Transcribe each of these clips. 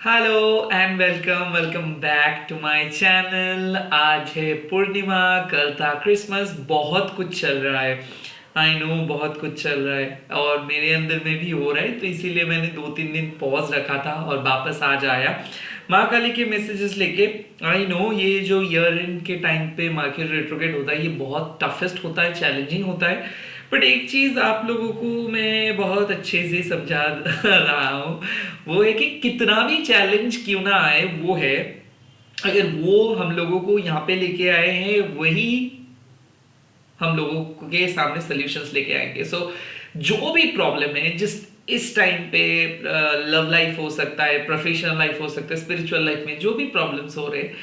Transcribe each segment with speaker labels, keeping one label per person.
Speaker 1: Hello and welcome welcome back to my channel. आज है पूर्णिमा, कल था क्रिसमस। बहुत कुछ चल रहा है, आई नो, बहुत कुछ चल रहा है और मेरे अंदर में भी हो रहा है, तो इसीलिए मैंने 2-3 दिन पॉज रखा था और वापस आज आया माँ काली के मैसेजेस लेके। आई नो ये जो ईयर एंड के टाइम पे मार्केट रेट्रोगेट होता है, ये बहुत टफेस्ट होता है, चैलेंजिंग होता है। बट एक चीज़ आप लोगों को मैं बहुत अच्छे से समझा रहा हूँ, वो है कि कितना भी चैलेंज क्यों ना आए, वो है अगर वो हम लोगों को यहाँ पे लेके आए हैं, वही हम लोगों के सामने सॉल्यूशंस लेके आएंगे। सो जो भी प्रॉब्लम है, जिस इस टाइम पे लव लाइफ हो सकता है, प्रोफेशनल लाइफ हो सकता है, स्पिरिचुअल लाइफ में जो भी प्रॉब्लम्स हो रहे हैं,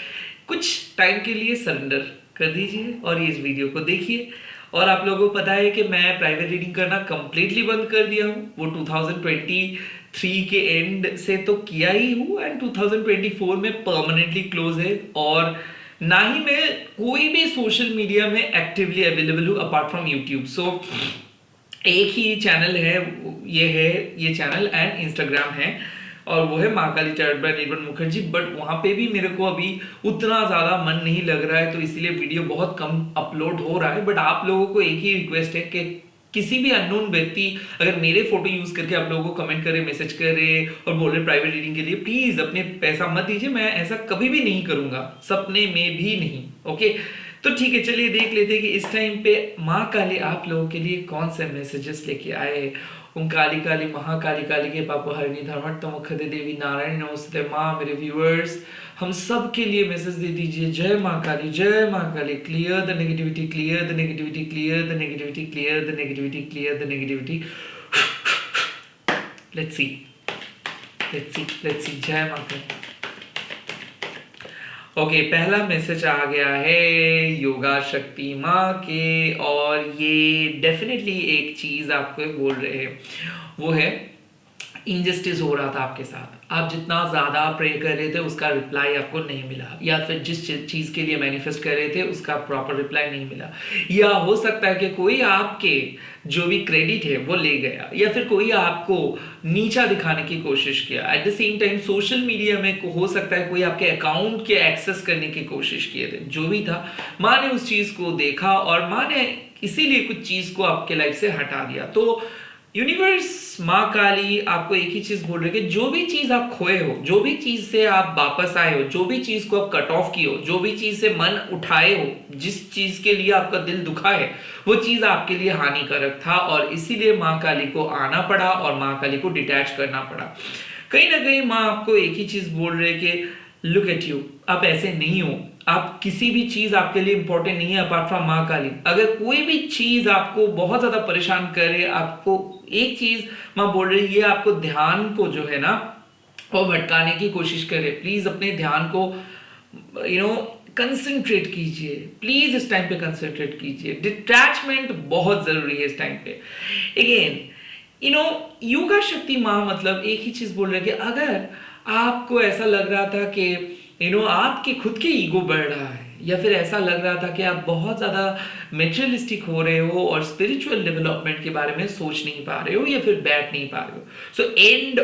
Speaker 1: कुछ टाइम के लिए सरेंडर कर दीजिए और ये इस वीडियो को देखिए। और आप लोगों को पता है कि मैं प्राइवेट रीडिंग करना कंप्लीटली बंद कर दिया हूँ, वो 2023 के एंड से तो किया ही हूँ एंड 2024 में परमानेंटली क्लोज है। और ना ही मैं कोई भी सोशल मीडिया में एक्टिवली अवेलेबल हूँ अपार्ट फ्रॉम यूट्यूब। सो एक ही चैनल है, ये चैनल एंड इंस्टाग्राम है, और वो है माँ Kali chant by Nirmal Mukherjee. But वहाँ पे भी मेरे को अभी उतना ज़्यादा मन नहीं लग रहा है, तो इसीलिए वीडियो बहुत कम अपलोड हो रहा है। बट आप लोगों को एक ही रिक्वेस्ट है कि किसी भी अननोन व्यक्ति अगर मेरे फोटो यूज करके आप लोगों को कमेंट करे, मैसेज करे और बोले प्राइवेट रीडिंग के लिए, प्लीज अपने पैसा मत दीजिए। मैं ऐसा कभी भी नहीं करूंगा, सपने में भी नहीं। ओके, तो ठीक है, चलिए देख लेते हैं कि इस टाइम पे माँ काली आप लोगों के लिए कौन से मैसेजेस लेके आए। ओम काली काली महाकाली काली के पापा हरिणी धर्मट्ट देवी नारायण नमस्ते। माँ, मेरे व्यूअर्स, हम सब के लिए मैसेज दे दीजिए। जय माँ काली, जय माँ Kali. Clear the negativity, clear the negativity, clear the negativity, clear the negativity, clear the negativity. Let's see, let's see, let's see. जय माँ काली। ओके, पहला मैसेज आ गया है योगा शक्ति माँ के, और ये डेफिनेटली एक चीज आपको बोल रहे हैं, वो है इनजस्टिस हो रहा था आपके साथ। आप जितना ज़्यादा प्रे कर रहे थे उसका रिप्लाई आपको नहीं मिला, या फिर जिस चीज़ के लिए मैनिफेस्ट कर रहे थे उसका प्रॉपर रिप्लाई नहीं मिला, या हो सकता है कि कोई आपके जो भी क्रेडिट है वो ले गया, या फिर कोई आपको नीचा दिखाने की कोशिश किया। At the same time social media में हो सकता है कोई आपके अकाउंट के एक्सेस करने की कोशिश किए थे। जो भी था, माँ ने उस चीज़ को देखा और माँ ने इसीलिए कुछ चीज़ को आपके लाइफ से हटा दिया। तो यूनिवर्स माँ काली आपको एक ही चीज बोल रही है कि जो भी चीज आप खोए हो, जो भी चीज से आप वापस आए हो, जो भी चीज को आप कट ऑफ किए हो, जो भी चीज से मन उठाए हो, जिस चीज के लिए आपका दिल दुखा है, वो चीज आपके लिए हानिकारक था और इसीलिए माँ काली को आना पड़ा और माँ काली को डिटैच करना पड़ा। कहीं ना कहीं माँ आपको एक ही चीज बोल रहे कि लुक एट यू, आप ऐसे नहीं हो, आप किसी भी चीज आपके लिए इंपॉर्टेंट नहीं है अपार्ट फ्रॉम माँ काली। अगर कोई भी चीज आपको बहुत ज्यादा परेशान करे, आपको एक चीज माँ बोल रही है, आपको ध्यान को जो है ना वो भटकाने की कोशिश करे, प्लीज अपने ध्यान को कंसंट्रेट कीजिए। प्लीज इस टाइम पे कंसंट्रेट कीजिए। डिटैचमेंट बहुत जरूरी है इस टाइम पे। अगेन योगा शक्ति माँ मतलब एक ही चीज बोल रहे कि अगर आपको ऐसा लग रहा था कि आपके खुद के ईगो बढ़ रहा है, या फिर ऐसा लग रहा था कि आप बहुत ज़्यादा मेटेरियलिस्टिक हो रहे हो और स्पिरिचुअल डेवलपमेंट के बारे में सोच नहीं पा रहे हो या फिर बैठ नहीं पा रहे हो, so end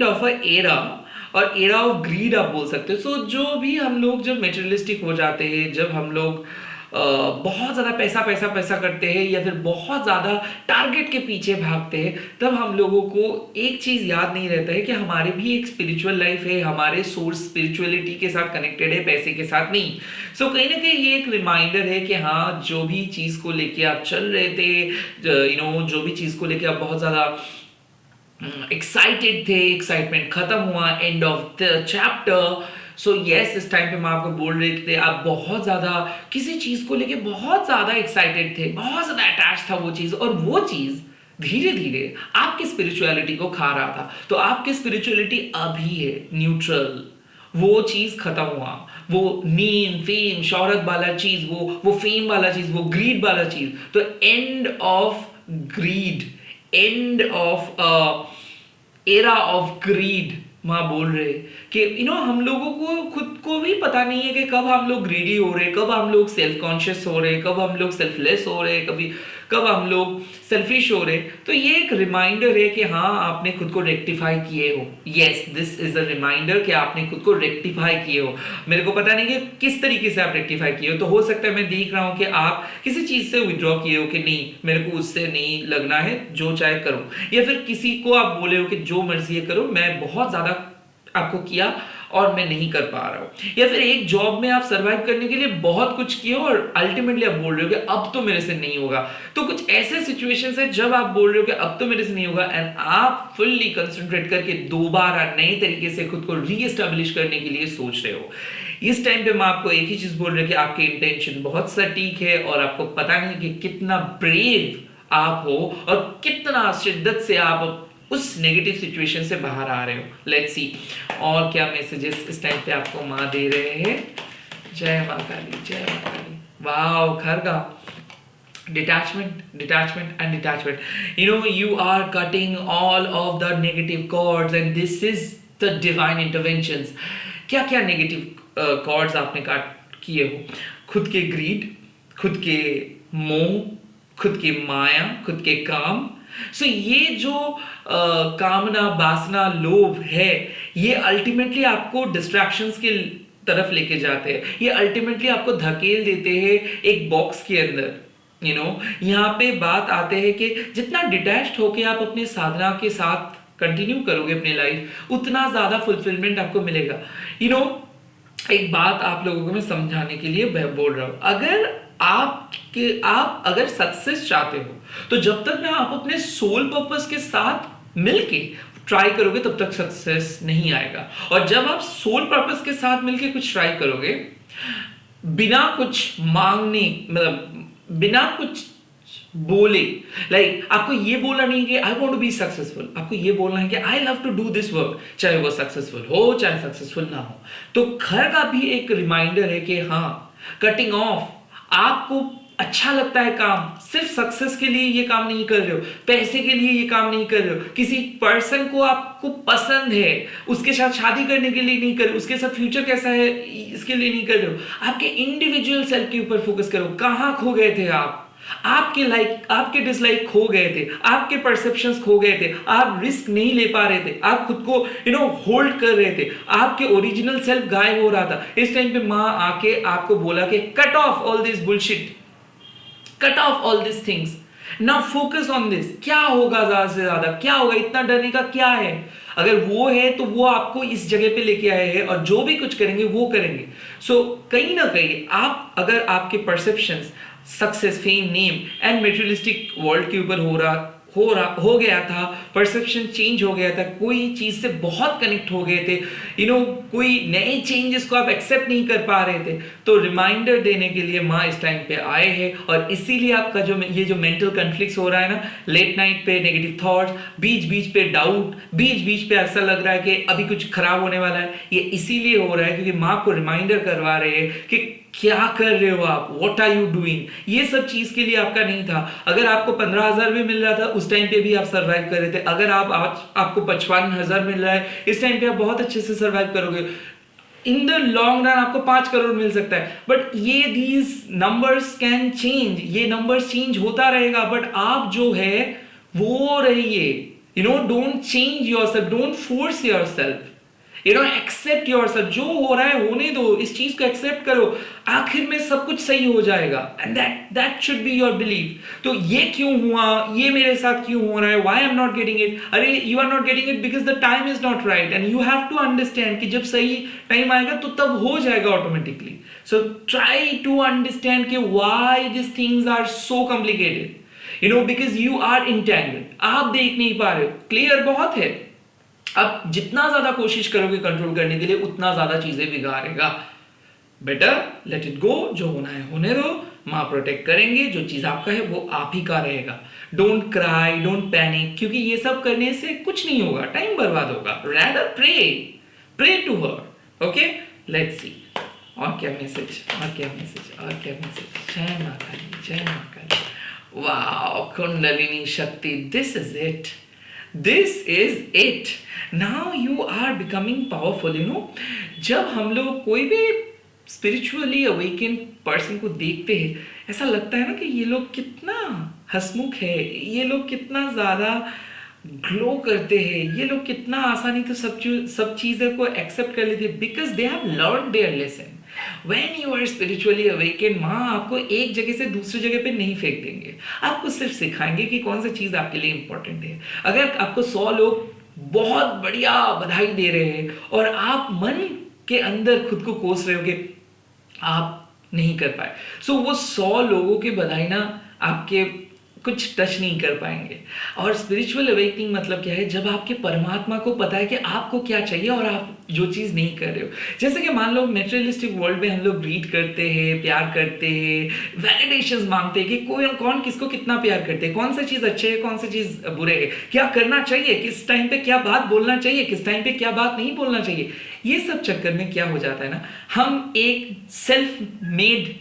Speaker 1: of a era, और एरा ऑफ ग्रीड आप बोल सकते हो। सो जो भी हम लोग जब मेटेरियलिस्टिक हो जाते हैं, जब हम लोग बहुत ज़्यादा पैसा पैसा पैसा करते हैं या फिर बहुत ज़्यादा टारगेट के पीछे भागते हैं, तब हम लोगों को एक चीज़ याद नहीं रहता है कि हमारे भी एक स्पिरिचुअल लाइफ है, हमारे सोर्स स्पिरिचुअलिटी के साथ कनेक्टेड है, पैसे के साथ नहीं। सो कहीं ना कहीं ये एक रिमाइंडर है कि हाँ, जो भी चीज़ को लेके आप चल रहे थे, जो भी चीज़ को लेके आप बहुत ज़्यादा एक्साइटेड थे, एक्साइटमेंट खत्म हुआ, end of the chapter. So yes, इस टाइम पे मैं आपको बोल रही थी, आप बहुत ज्यादा किसी चीज को लेके बहुत ज्यादा एक्साइटेड थे, बहुत ज्यादा अटैच था वो चीज, और वो चीज धीरे धीरे आपकी स्पिरिचुअलिटी को खा रहा था। तो आपकी स्पिरिचुअलिटी अभी है न्यूट्रल, वो चीज खत्म हुआ, वो नेम फेम शौहरत वाला चीज, वो फेम वाला चीज, वो ग्रीड वाला चीज। तो end of greed, end of era of greed माँ बोल रहे कि हम लोगों को खुद को भी पता नहीं है कि कब हम लोग ग्रीडी हो रहे, कब हम लोग सेल्फ कॉन्शियस हो रहे, कब हम लोग सेल्फलेस हो रहे, कब हम लोग सेल्फिश हो रहे, तो ये एक रिमाइंडर है कि हाँ आपने खुद को रेक्टिफाई किए हो। Yes, this is a reminder कि आपने खुद को रेक्टिफाई किए हो। मेरे को पता नहीं कि किस तरीके से आप रेक्टिफाई किए हो, तो हो सकता है मैं देख रहा हूँ कि आप किसी चीज से विड्रॉ किए हो कि नहीं मेरे को उससे नहीं लगना है, जो चाहे करो, या फिर किसी को आप बोले हो कि जो मर्जी है करो, मैं बहुत ज्यादा आपको किया और मैं नहीं कर पा रहा हूं, या फिर एक जॉब में आप सरवाइव करने के लिए बहुत कुछ किए हो और अल्टीमेटली आप बोल रहे हो कि अब तो मेरे से नहीं होगा। तो कुछ ऐसे सिचुएशंस है जब आप बोल रहे हो कि अब तो मेरे से नहीं होगा, एंड आप फुल्ली कंसंट्रेट करके दोबारा नए तरीके से खुद को रीएस्टैब्लिश करने के लिए सोच रहे हो। इस टाइम पे मैं आपको एक ही चीज बोल रहा हूं कि आपकी इंटेंशन बहुत सटीक है और आपको पता नहीं कि कितना ब्रेव आप हो और कितना शिद्दत से आप उस नेगेटिव सिचुएशन से बाहर आ रहे हो। लेट्स सी और क्या मैसेजेस इस टाइम पे आपको माँ दे रहे हैं। जय माँ काली, जय माँ काली। वाओ खरगा, detachment and detachment. You are cutting all of the negative cords and this is the divine interventions. क्या क्या नेगेटिव कॉर्ड्स आपने काट किए हो? खुद के ग्रीड, खुद के मोह, खुद की माया, खुद के काम। सो ये जो कामना, वासना, लोभ है, ये अल्टीमेटली आपको डिस्ट्रैक्शंस के तरफ लेके जाते हैं। ये अल्टीमेटली आपको धकेल देते हैं एक बॉक्स के अंदर। यहाँ पे बात आते हैं कि जितना डिटैच्ड होके आप अपनी साधना के साथ कंटिन्यू करोगे अपनी लाइफ, उतना ज्यादा फुलफिलमेंट आपको मिलेगा। एक बात आप लोगों को मैं समझाने के लिए बोल रहा हूं, आप अगर सक्सेस चाहते हो तो जब तक ना आप अपने सोल पर्पस के साथ मिलके ट्राई करोगे तब तक सक्सेस नहीं आएगा। और जब आप सोल पर्पस के साथ मिलके कुछ ट्राई करोगे बिना कुछ मांगने, मतलब बिना कुछ बोले, आपको ये बोलना नहीं कि I want to be successful, आपको ये बोलना है कि I love to do this work, चाहे वो सक्सेसफुल हो चाहे सक्सेसफुल ना हो। तो घर का भी एक रिमाइंडर है कि हाँ, कटिंग ऑफ, आपको अच्छा लगता है काम, सिर्फ सक्सेस के लिए ये काम नहीं कर रहे हो, पैसे के लिए ये काम नहीं कर रहे हो, किसी पर्सन को आपको पसंद है उसके साथ शादी करने के लिए नहीं कर रहे हो, उसके साथ फ्यूचर कैसा है इसके लिए नहीं कर रहे हो, आपके इंडिविजुअल सेल्फ के ऊपर फोकस करो। कहाँ खो गए थे आप? आपके लाइक, आपके डिसलाइक खो गए थे, आपके परसेप्शंस खो गए थे, आप रिस्क नहीं ले पा रहे थे, आप खुद को होल्ड कर रहे थे, आपके ओरिजिनल सेल्फ गायब हो रहा था। इस टाइम पे माँ आके आपको बोला कि cut off all this bullshit, cut off all this things, now focus on this. क्या होगा ज्यादा से ज्यादा, क्या होगा, इतना डरने का क्या है? अगर वो है तो वो आपको इस जगह पे लेके आए हैं और जो भी कुछ करेंगे वो करेंगे। सो कहीं ना कहीं आप, अगर आपके perceptions success, fame, name and materialistic world के ऊपर हो गया था, परसेप्शन चेंज हो गया था, कोई चीज से बहुत कनेक्ट हो गए थे, कोई नए चेंजेस को आप एक्सेप्ट नहीं कर पा रहे थे, तो रिमाइंडर देने के लिए माँ इस टाइम पे आए हैं। और इसीलिए आपका जो मेंटल कॉन्फ्लिक्ट्स हो रहा है ना, लेट नाइट पे नेगेटिव थॉट्स, बीच बीच पे डाउट, बीच बीच पे ऐसा लग रहा है कि अभी कुछ खराब होने वाला है, ये इसीलिए हो रहा है क्योंकि माँ को रिमाइंडर करवा रहे हैं कि क्या कर रहे हो आप, व्हाट आर यू डूइंग। ये सब चीज के लिए आपका नहीं था। अगर आपको 15,000 भी मिल रहा था उस टाइम पे भी आप सरवाइव कर रहे थे। अगर आपको 55,000 मिल रहा है इस टाइम पे आप बहुत अच्छे से सरवाइव करोगे। इन द लॉन्ग रन आपको 5 करोड़ मिल सकता है, बट ये दीज नंबर्स कैन चेंज, ये नंबर्स चेंज होता रहेगा, बट आप जो है वो रहिए। Don't change yourself, don't force yourself, accept yourself. जो हो रहा है होने दो, इस चीज को एक्सेप्ट करो, आखिर में सब कुछ सही हो जाएगा। And that should be your belief. तो ये क्यों हुआ, ये मेरे साथ क्यों हो रहा है, why I am not getting it? अरे you are not getting it because the time is not right and you have to understand कि जब सही टाइम आएगा तो तब हो जाएगा automatically. So try to understand कि why this things are so complicated, because you are entangled. आप देख नहीं पा रहे हो, क्लियर बहुत है। अब जितना ज्यादा कोशिश करोगे कंट्रोल करने के लिए उतना ज्यादा चीजें बिगाड़ेगा। बेटर लेट इट गो, जो होना है होने दो, माँ प्रोटेक्ट करेंगे, जो चीज आपका है वो आप ही का रहेगा। डोंट क्राई, डोंट पैनिक, क्योंकि ये सब करने से कुछ नहीं होगा, टाइम बर्बाद होगा। Rather pray to her. Okay, let's see और क्या मैसेज, और क्या मैसेज, और क्या मैसेज। जय माँ काली, जय माँ Kali. Wow Kundalini Shakti, this is it, this is it. Now you are becoming powerful. जब हम लोग कोई भी स्पिरिचुअली अवेकन पर्सन को देखते हैं, ऐसा लगता है ना कि ये लोग कितना हंसमुख है, ये लोग कितना ज़्यादा ग्लो करते हैं, ये लोग कितना आसानी से सब चीज़ें को एक्सेप्ट कर लेते हैं, because they have learn their lesson. When you are spiritually awaken, माँ आपको एक जगह से दूसरी जगह पे नहीं फेंक देंगे, आपको सिर्फ सिखाएंगे कि कौन सी चीज़ आपके लिए इंपॉर्टेंट है। अगर आपको 100 लोग बहुत बढ़िया बधाई दे रहे हैं और आप मन के अंदर खुद को कोस रहे हो कि आप नहीं कर पाए, सो वो 100 लोगों की बधाई ना आपके कुछ टच नहीं कर पाएंगे। और स्पिरिचुअल अवेकनिंग मतलब क्या है, जब आपके परमात्मा को पता है कि आपको क्या चाहिए और आप जो चीज़ नहीं कर रहे हो। जैसे कि मान लो मेटेरियलिस्टिक वर्ल्ड में हम लोग ग्रीट करते हैं, प्यार करते हैं, वैलिडेशंस मांगते हैं कि कोई कौन किसको कितना प्यार करते हैं, कौन सा चीज़ अच्छे है, कौन सा चीज़ बुरे है, क्या करना चाहिए, किस टाइम पे क्या बात बोलना चाहिए, किस टाइम पे क्या बात नहीं बोलना चाहिए। ये सब चक्कर में क्या हो जाता है ना, हम एक सेल्फ मेड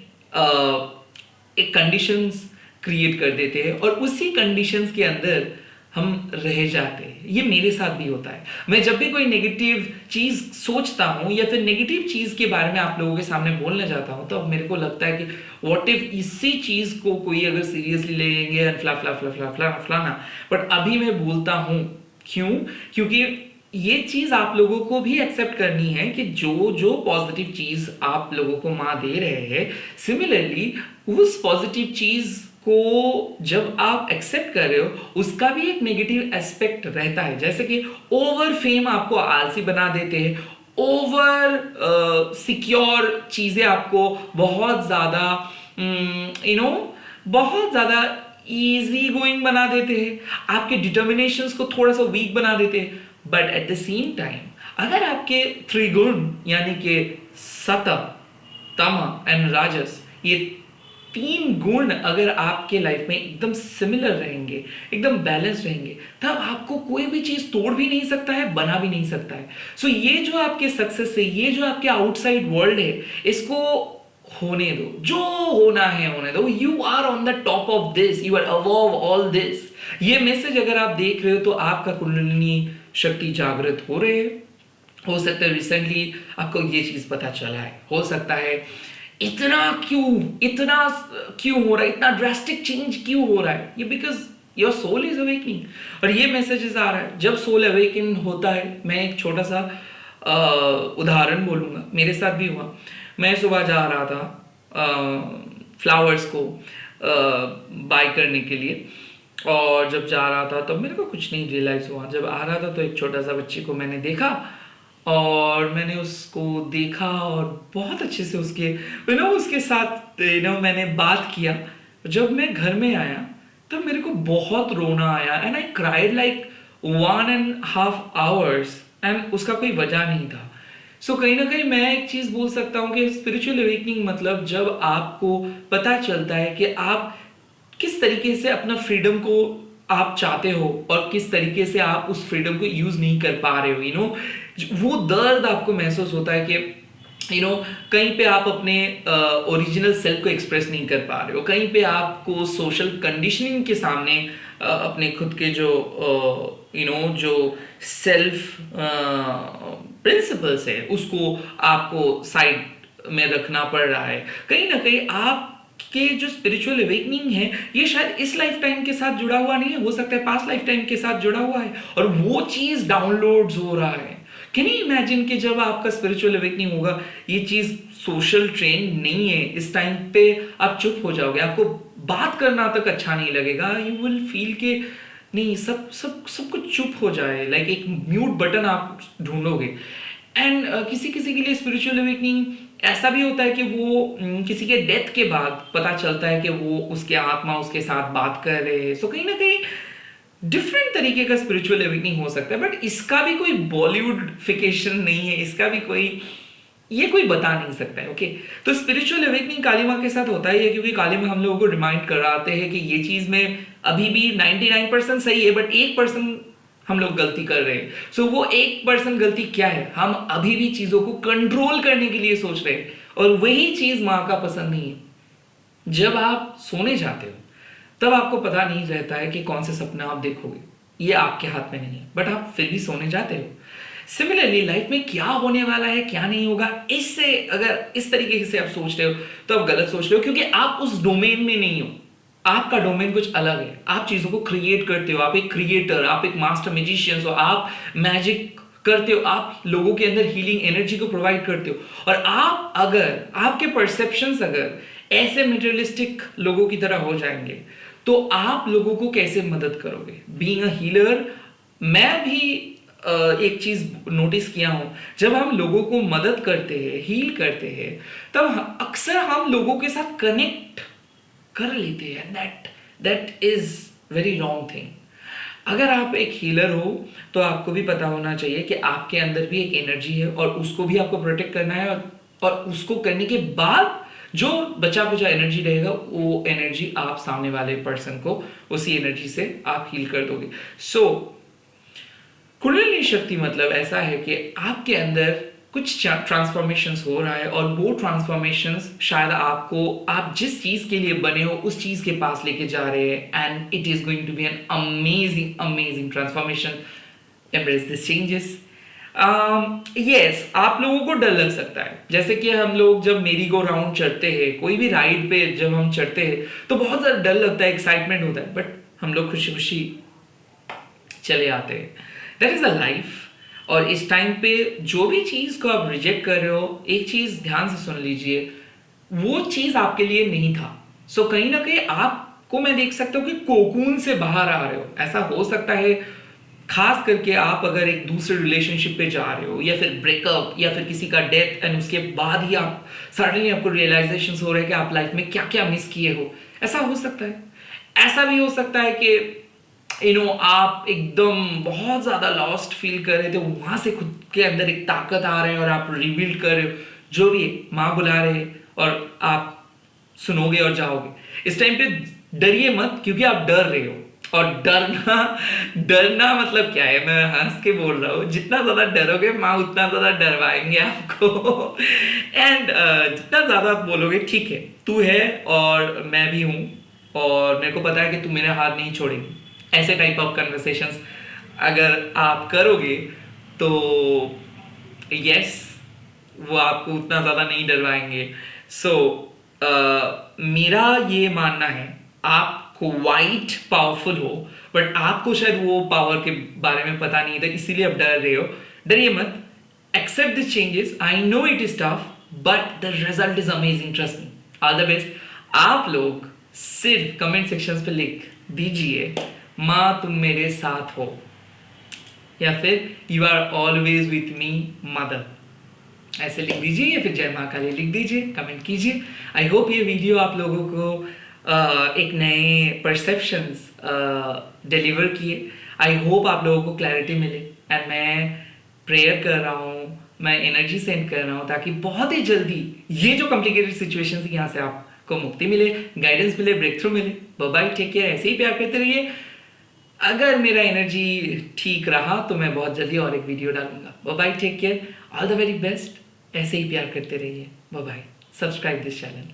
Speaker 1: एक कंडीशंस क्रिएट कर देते हैं और उसी कंडीशंस के अंदर हम रह जाते हैं। ये मेरे साथ भी होता है। मैं जब भी कोई नेगेटिव चीज़ सोचता हूँ या फिर नेगेटिव चीज़ के बारे में आप लोगों के सामने बोलने जाता हूँ, तो अब मेरे को लगता है कि व्हाट इफ इसी चीज़ को कोई अगर सीरियसली ले लेंगे, फलाना, बट अभी मैं बोलता हूँ। क्यों? क्योंकि ये चीज़ आप लोगों को भी एक्सेप्ट करनी है कि जो जो पॉजिटिव चीज़ आप लोगों को माँ दे रहे हैं, सिमिलरली उस पॉजिटिव चीज़ को जब आप एक्सेप्ट कर रहे हो, उसका भी एक नेगेटिव एस्पेक्ट रहता है। जैसे कि ओवर फेम आपको आलसी बना देते हैं, ओवर सिक्योर चीज़ें आपको बहुत ज़्यादा बहुत ज़्यादा इजी गोइंग बना देते हैं, आपके डिटर्मिनेशंस को थोड़ा सा वीक बना देते हैं। But at the same time अगर आपके त्रिगुण यानी कि सत, तम एंड राजस, ये 3 गुण अगर आपके लाइफ में एकदम सिमिलर रहेंगे, एकदम बैलेंस रहेंगे, तब आपको कोई भी चीज तोड़ भी नहीं सकता है, बना भी नहीं सकता है। सो ये जो आपके सक्सेस है, ये जो आपके आउटसाइड वर्ल्ड है, इसको होने दो, जो होना है होने दो। You are on the top of this, you are above all this. ये मैसेज अगर आप देख रहे हो तो आपका कुंडलिनी शक्ति जागृत हो रहे है। हो सकता है रिसेंटली आपको ये चीज पता चला है, हो सकता है इतना क्यों हो रहा है, इतना ड्रास्टिक चेंज क्यों हो रहा है, ये because your soul is awakening. और ये मैसेजेस आ रहा है जब सोल अवेकन होता है। मैं एक छोटा सा उदाहरण बोलूँगा, मेरे साथ भी हुआ। मैं सुबह जा रहा था फ्लावर्स को बाय करने के लिए, और जब जा रहा था तब मेरे को कुछ नहीं रियलाइज़ हुआ। जब आ रहा था तो एक छोटा सा बच्चे को मैंने देखा और मैंने उसको देखा और बहुत अच्छे से उसके साथ मैंने बात किया। जब मैं घर में आया तब मेरे को बहुत रोना आया and I cried like 1.5 hours and उसका कोई वजह नहीं था। सो कहीं ना कहीं मैं एक चीज़ बोल सकता हूँ कि स्पिरिचुअल अवेकनिंग मतलब जब आपको पता चलता है कि आप किस तरीके से अपना फ्रीडम को आप चाहते हो और किस तरीके से आप उस फ्रीडम को यूज नहीं कर पा रहे हो। वो दर्द आपको महसूस होता है कि कहीं पे आप अपने ओरिजिनल सेल्फ को एक्सप्रेस नहीं कर पा रहे हो, कहीं पे आपको सोशल कंडीशनिंग के सामने अपने खुद के जो सेल्फ प्रिंसिपल्स है उसको आपको साइड में रखना पड़ रहा है। कहीं ना कहीं आप कि जो स्पिरिचुअल अवेकनिंग है ये शायद इस लाइफ टाइम के साथ जुड़ा हुआ नहीं है, हो सकता है पास्ट लाइफ टाइम के साथ जुड़ा हुआ है और वो चीज डाउनलोड्स हो रहा है। कैन यू इमेजिन कि जब आपका स्पिरिचुअल अवेकनिंग होगा, ये चीज सोशल ट्रेंड नहीं है, इस टाइम पे आप चुप हो जाओगे, आपको बात करना तक अच्छा नहीं लगेगा। यू विल फील के नहीं, सब कुछ चुप हो जाए, लाइक एक म्यूट बटन आप ढूंढोगे। एंड किसी किसी के लिए स्पिरिचुअल अवेकनिंग ऐसा भी होता है कि वो किसी के डेथ के बाद पता चलता है कि वो उसके आत्मा उसके साथ बात कर रहे हैं। सो कहीं ना कहीं डिफरेंट तरीके का स्पिरिचुअल अवेकनिंग हो सकता है, बट इसका भी कोई बॉलीवुडफिकेशन नहीं है, इसका भी कोई बता नहीं सकता है। ओके, तो स्पिरिचुअल अवेकनिंग काली माँ के साथ होता ही है, क्योंकि काली माँ हम लोगों को रिमाइंड कराते हैं कि ये चीज में अभी भी 99% सही है, बट 1% हम लोग गलती कर रहे हैं। सो वो 1% गलती क्या है, हम अभी भी चीजों को कंट्रोल करने के लिए सोच रहे हैं, और वही चीज माँ का पसंद नहीं है। जब आप सोने जाते हो तब आपको पता नहीं रहता है कि कौन से सपना आप देखोगे, ये आपके हाथ में नहीं है, बट आप फिर भी सोने जाते हो। सिमिलरली लाइफ में क्या होने वाला है क्या नहीं होगा, इससे अगर इस तरीके से आप सोच रहे हो तो आप गलत सोच रहे हो, क्योंकि आप उस डोमेन में नहीं हो। आपका डोमेन कुछ अलग है, आप चीजों को क्रिएट करते हो, आप एक क्रिएटर, आप एक मास्टर मैजिशियन हो, आप मैजिक करते हो, आप लोगों के अंदर हीलिंग एनर्जी को प्रोवाइड करते हो। और आप अगर आपके परसेप्शंस अगर ऐसे मटेरियलिस्टिक लोगों की तरह हो जाएंगे तो आप लोगों को कैसे मदद करोगे? बीइंग अ हीलर, मैं भी एक चीज नोटिस किया हूं, जब हम लोगों को मदद करते हैं, हील करते हैं, तब अक्सर हम लोगों के साथ कनेक्ट कर लेते हैं। That is very wrong thing. अगर आप एक हीलर हो तो आपको भी पता होना चाहिए कि आपके अंदर भी एक एनर्जी है और उसको भी आपको प्रोटेक्ट करना है, और उसको करने के बाद जो बचा कुचा एनर्जी रहेगा वो एनर्जी आप सामने वाले पर्सन को उसी एनर्जी से आप हील कर दोगे। सो कुंडलिनी शक्ति मतलब ऐसा है कि आपके अंदर कुछ ट्रांसफॉर्मेशंस हो रहा है, और वो ट्रांसफॉर्मेशंस शायद आपको, आप जिस चीज के लिए बने हो उस चीज के पास लेके जा रहे हैं, and it is going to be an amazing amazing transformation. Embrace this changes. Yes, आप लोगों को डर लग सकता है, जैसे कि हम लोग जब मेरी गो राउंड चढ़ते हैं, कोई भी राइड पे जब हम चढ़ते हैं तो बहुत ज़्यादा डर लगता है, एक्साइटमेंट होता है, बट हम लोग खुशी खुशी चले आते हैं। That is a life. और इस टाइम पे जो भी चीज को आप रिजेक्ट कर रहे हो, एक चीज ध्यान से सुन लीजिए, वो चीज आपके लिए नहीं था। सो कहीं ना कहीं आपको मैं देख सकता हूँ कि कोकून से बाहर आ रहे हो। ऐसा हो सकता है खास करके आप अगर एक दूसरे रिलेशनशिप पे जा रहे हो, या फिर ब्रेकअप, या फिर किसी का डेथ, एंड उसके बाद ही आप सडनली आपको रियलाइजेशन हो रहा है कि आप लाइफ में क्या क्या मिस किए हो। ऐसा हो सकता है। ऐसा भी हो सकता है कि आप एकदम बहुत ज्यादा लॉस्ट फील कर रहे थे, वहां से खुद के अंदर एक ताकत आ रहे हैं और आप रिबिल्ड कर रहे हो। जो भी है, माँ बुला रहे हैं और आप सुनोगे और जाओगे। इस टाइम पे डरिए मत, क्योंकि आप डर रहे हो। और डरना मतलब क्या है, मैं हंस के बोल रहा हूँ, जितना ज्यादा डरोगे माँ उतना ज्यादा डरवाएंगे आपको। एंड जितना ज्यादा आप बोलोगे ठीक है तू है और मैं भी हूँ, और मेरे को पता है कि तू मेरा हाथ नहीं छोड़ेगी, ऐसे टाइप ऑफ कन्वर्सेशंस अगर आप करोगे तो यस, वो आपको उतना ज़्यादा नहीं डरवाएंगे। सो मेरा ये मानना है, आप क्वाइट पावरफुल हो, बट आपको शायद वो पावर के बारे में पता नहीं था, इसीलिए आप डर रहे हो। डरिए मत, accept this changes. I know it is tough, but the result is amazing, trust me. All the best. आप लोग सिर्फ कमेंट सेक्शंस पे लिख दीजिए माँ तुम मेरे साथ हो, या फिर you are always with me mother, ऐसे लिख दीजिए, या फिर जय माँ काली लिख दीजिए, कमेंट कीजिए। आई होप ये वीडियो आप लोगों को एक नए परसेप्शंस डिलीवर किए। आई होप आप लोगों को क्लैरिटी मिले, एंड मैं प्रेयर कर रहा हूँ, मैं एनर्जी सेंड कर रहा हूँ, ताकि बहुत ही जल्दी ये जो कॉम्प्लिकेटेड सिचुएशन यहाँ से आपको मुक्ति मिले, गाइडेंस मिले, ब्रेक थ्रू मिले। बाय बाय, टेक केयर, ऐसे ही प्यार करते रहिए। अगर मेरा एनर्जी ठीक रहा तो मैं बहुत जल्दी और एक वीडियो डालूंगा। Bye bye, take care, all the very best. ऐसे ही प्यार करते रहिए। Bye bye, subscribe this channel.